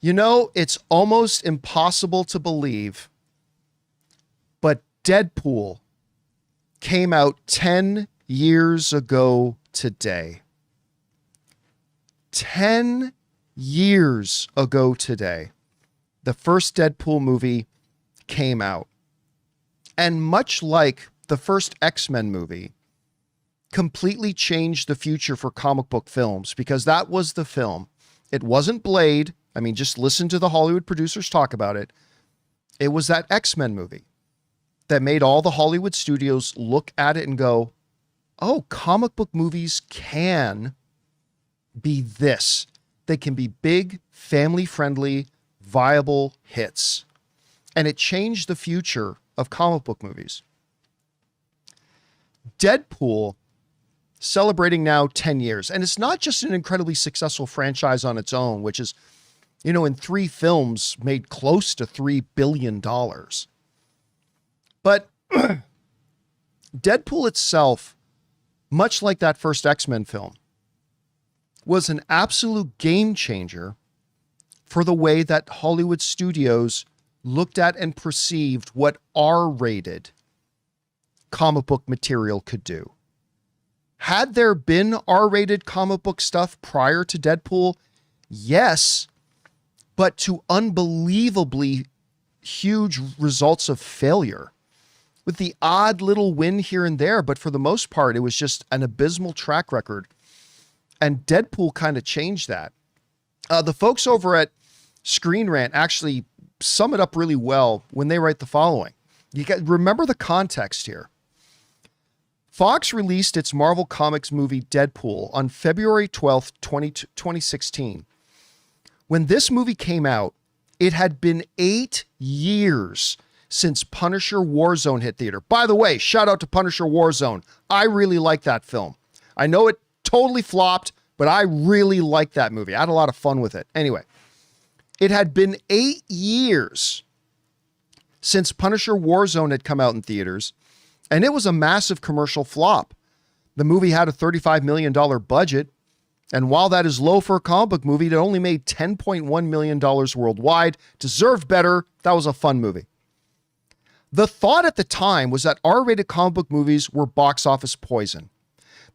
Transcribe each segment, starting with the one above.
You know, it's almost impossible to believe, but Deadpool came out 10 years ago today. 10 years ago today, the first Deadpool movie came out. And much like the first X-Men movie, completely changed the future for comic book films, because that was the film. It wasn't Blade. I mean, just listen to the Hollywood producers talk about it. It was that X-Men movie that made all the Hollywood studios look at it and go, oh, comic book movies can be this. They can be big, family-friendly, viable hits. And it changed the future of comic book movies. Deadpool, celebrating now 10 years. And it's not just an incredibly successful franchise on its own, which is, you know, in 3 films made close to $3 billion. But Deadpool itself, much like that first X-Men film, was an absolute game changer for the way that Hollywood studios looked at and perceived what R-rated comic book material could do. Had there been R-rated comic book stuff prior to Deadpool? Yes, but to unbelievably huge results of failure, with the odd little win here and there. But for the most part, it was just an abysmal track record. And Deadpool kind of changed that. The folks over at Screen Rant actually sum it up really well when they write the following. Remember the context here. Fox released its Marvel Comics movie Deadpool on February 12th, 2016. When this movie came out, it had been 8 years since Punisher Warzone hit theater. By the way, shout out to Punisher Warzone. I really like that film. I know it totally flopped, but I really like that movie. I had a lot of fun with it. Anyway, it had been 8 years since Punisher Warzone had come out in theaters, and it was a massive commercial flop. The movie had a $35 million budget, and while that is low for a comic book movie, it only made $10.1 million worldwide. Deserved better. That was a fun movie. The thought at the time was that R-rated comic book movies were box office poison.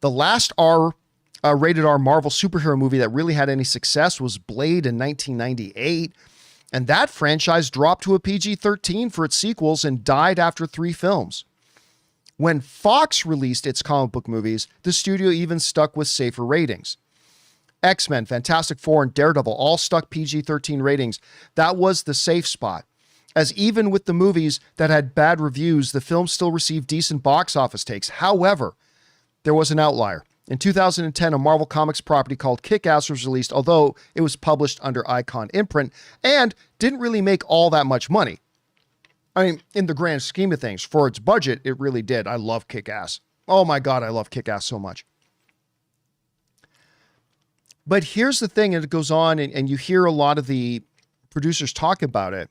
The last rated R Marvel superhero movie that really had any success was Blade in 1998, and that franchise dropped to a PG-13 for its sequels and died after 3 films. When Fox released its comic book movies, the studio even stuck with safer ratings. X-Men, Fantastic Four, and Daredevil all stuck PG-13 ratings. That was the safe spot, as even with the movies that had bad reviews, the film still received decent box office takes. However, there was an outlier. In 2010, a Marvel Comics property called Kick-Ass was released, although it was published under Icon imprint and didn't really make all that much money. I mean, in the grand scheme of things, for its budget, it really did. I love Kick-Ass. Oh my God, I love Kick-Ass so much. But here's the thing, and it goes on, and you hear a lot of the producers talk about it.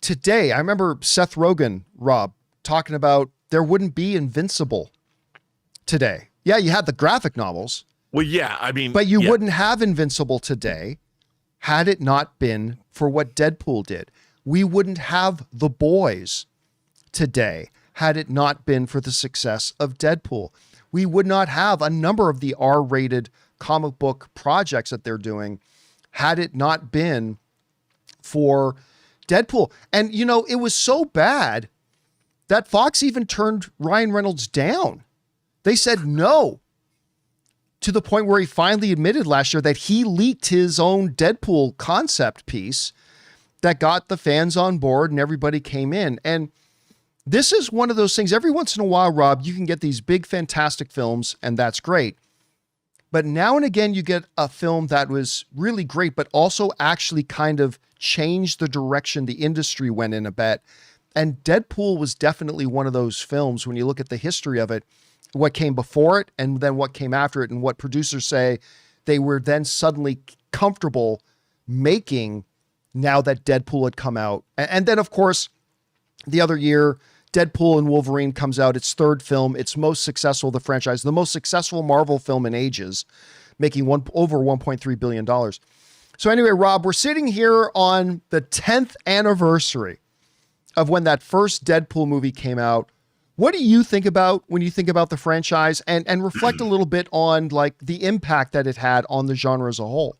Today, I remember Seth Rogen, Rob, talking about there wouldn't be Invincible today. Yeah, you had the graphic novels. Well, yeah, I mean, but you wouldn't have Invincible today had it not been for what Deadpool did. We wouldn't have The Boys today had it not been for the success of Deadpool. We would not have a number of the R-rated comic book projects that they're doing had it not been for Deadpool. And, you know, it was so bad that Fox even turned Ryan Reynolds down. They said no, to the point where he finally admitted last year that he leaked his own Deadpool concept piece that got the fans on board and everybody came in. And this is one of those things, every once in a while, Rob, you can get these big, fantastic films, and that's great. But now and again, you get a film that was really great, but also actually kind of changed the direction the industry went in a bit. And Deadpool was definitely one of those films when you look at the history of it, what came before it and then what came after it, and what producers say they were then suddenly comfortable making now that Deadpool had come out. And then, of course, the other year, Deadpool and Wolverine comes out, its 3rd film, its most successful of the franchise, the most successful Marvel film in ages, making over $1.3 billion. So anyway, Rob, we're sitting here on the 10th anniversary of when that first Deadpool movie came out. What do you think about when you think about the franchise, and reflect a little bit on like the impact that it had on the genre as a whole?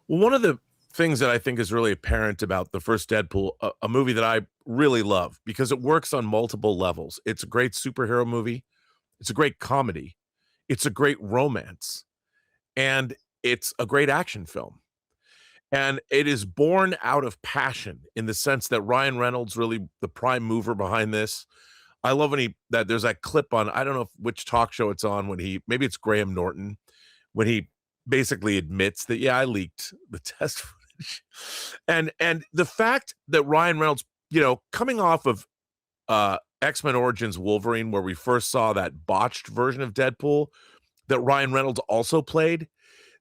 Well, one of the things that I think is really apparent about the first Deadpool, a movie that I really love because it works on multiple levels. It's a great superhero movie. It's a great comedy. It's a great romance. And it's a great action film. And it is born out of passion in the sense that Ryan Reynolds really the prime mover behind this. I love when there's that clip on, I don't know which talk show it's on, when maybe it's Graham Norton, when he basically admits that, yeah, I leaked the test footage. And the fact that Ryan Reynolds, coming off of X-Men Origins Wolverine, where we first saw that botched version of Deadpool that Ryan Reynolds also played,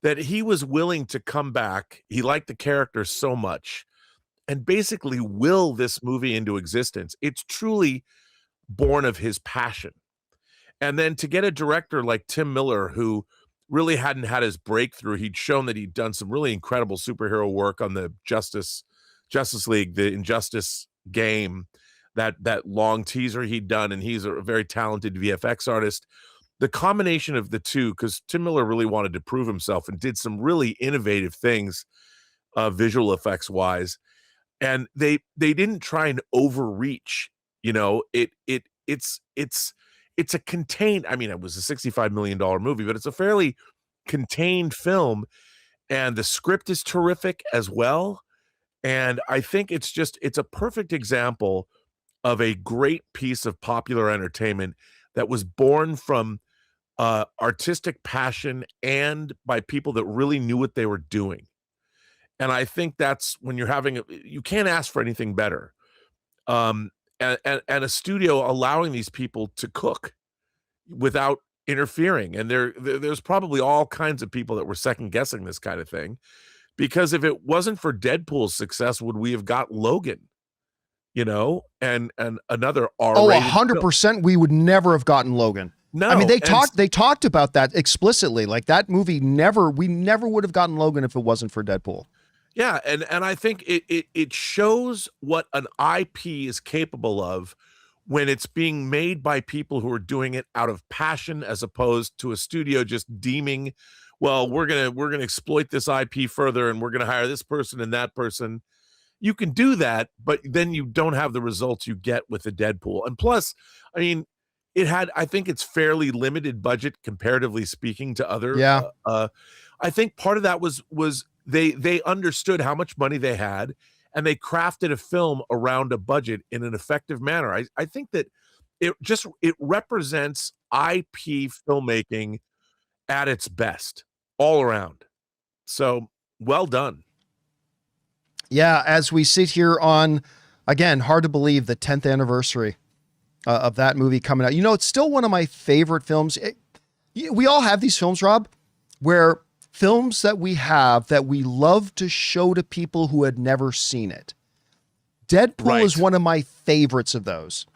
that he was willing to come back. He liked the character so much and basically will this movie into existence. It's truly born of his passion. And then to get a director like Tim Miller, who really hadn't had his breakthrough, he'd shown that he'd done some really incredible superhero work on the Justice League, the Injustice game, that long teaser he'd done, and he's a very talented VFX artist. The combination of the two, because Tim Miller really wanted to prove himself and did some really innovative things, visual effects wise, and they didn't try and overreach. It's a contained. I mean, it was a $65 million movie, but it's a fairly contained film, and the script is terrific as well. And I think it's a perfect example of a great piece of popular entertainment that was born from artistic passion and by people that really knew what they were doing. And I think that's when you can't ask for anything better. And a studio allowing these people to cook without interfering. And there's probably all kinds of people that were second guessing this kind of thing, because if it wasn't for Deadpool's success, would we have got Logan? And another R-rated 100%. film. We would never have gotten Logan. No, I mean, they talked about that explicitly. Like that movie we never would have gotten Logan if it wasn't for Deadpool. Yeah, and I think it shows what an IP is capable of when it's being made by people who are doing it out of passion, as opposed to a studio just deeming, well, we're gonna exploit this IP further, and we're gonna hire this person and that person. You can do that, but then you don't have the results you get with the Deadpool. And plus, I mean, I think it's fairly limited budget comparatively speaking to other. Yeah. I think part of that was they understood how much money they had, and they crafted a film around a budget in an effective manner. I think that it represents IP filmmaking at its best all around. So well done. Yeah, as we sit here on, again, hard to believe, the 10th anniversary of that movie coming out. It's still one of my favorite films. We all have these films, Rob, where films that we have that we love to show to people who had never seen it. Deadpool is one of my favorites of those.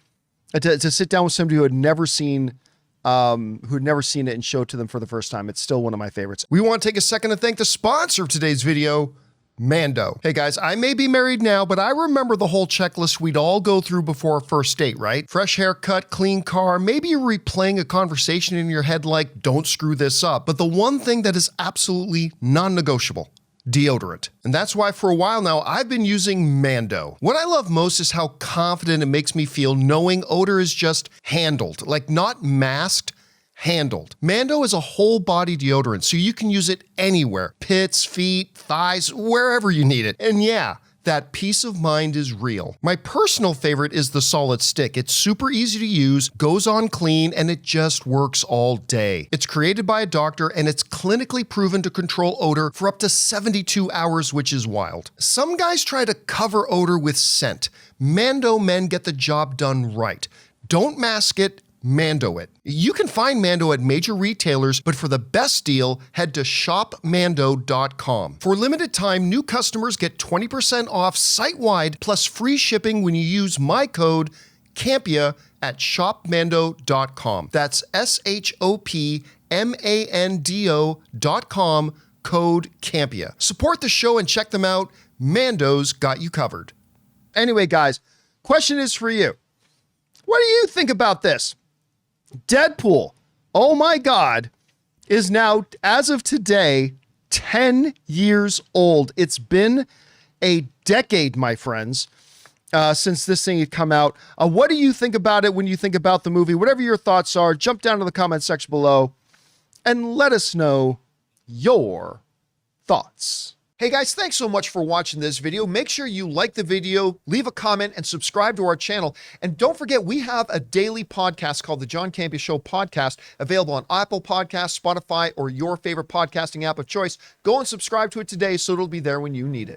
To sit down with somebody who had never seen it and show it to them for the first time. It's still one of my favorites. We want to take a second to thank the sponsor of today's video, Mando. Hey guys, I may be married now, but I remember the whole checklist we'd all go through before a first date, right? Fresh haircut, clean car, maybe you're replaying a conversation in your head like, don't screw this up. But the one thing that is absolutely non-negotiable, deodorant. And that's why for a while now, I've been using Mando. What I love most is how confident it makes me feel knowing odor is just handled, like not masked, handled. Mando is a whole body deodorant, so you can use it anywhere. Pits, feet, thighs, wherever you need it. And yeah, that peace of mind is real. My personal favorite is the solid stick. It's super easy to use, goes on clean, and it just works all day. It's created by a doctor, and it's clinically proven to control odor for up to 72 hours, which is wild. Some guys try to cover odor with scent. Mando men get the job done right. Don't mask it, Mando it. You can find Mando at major retailers, but for the best deal, head to shopmando.com. For limited time, new customers get 20% off site-wide plus free shipping when you use my code Campea at shopmando.com. That's SHOPMANDO.com, code Campea. Support the show and check them out. Mando's got you covered. Anyway, guys, question is for you. What do you think about this? Deadpool, oh my God, is now, as of today, 10 years old. It's been a decade, my friends, since this thing had come out. What do you think about it when you think about the movie? Whatever your thoughts are, jump down to the comment section below and let us know your thoughts. Hey guys, thanks so much for watching this video. Make sure you like the video, leave a comment, and subscribe to our channel. And don't forget, we have a daily podcast called the John Campea Show podcast, available on Apple Podcasts, Spotify, or your favorite podcasting app of choice. Go and subscribe to it today so it'll be there when you need it.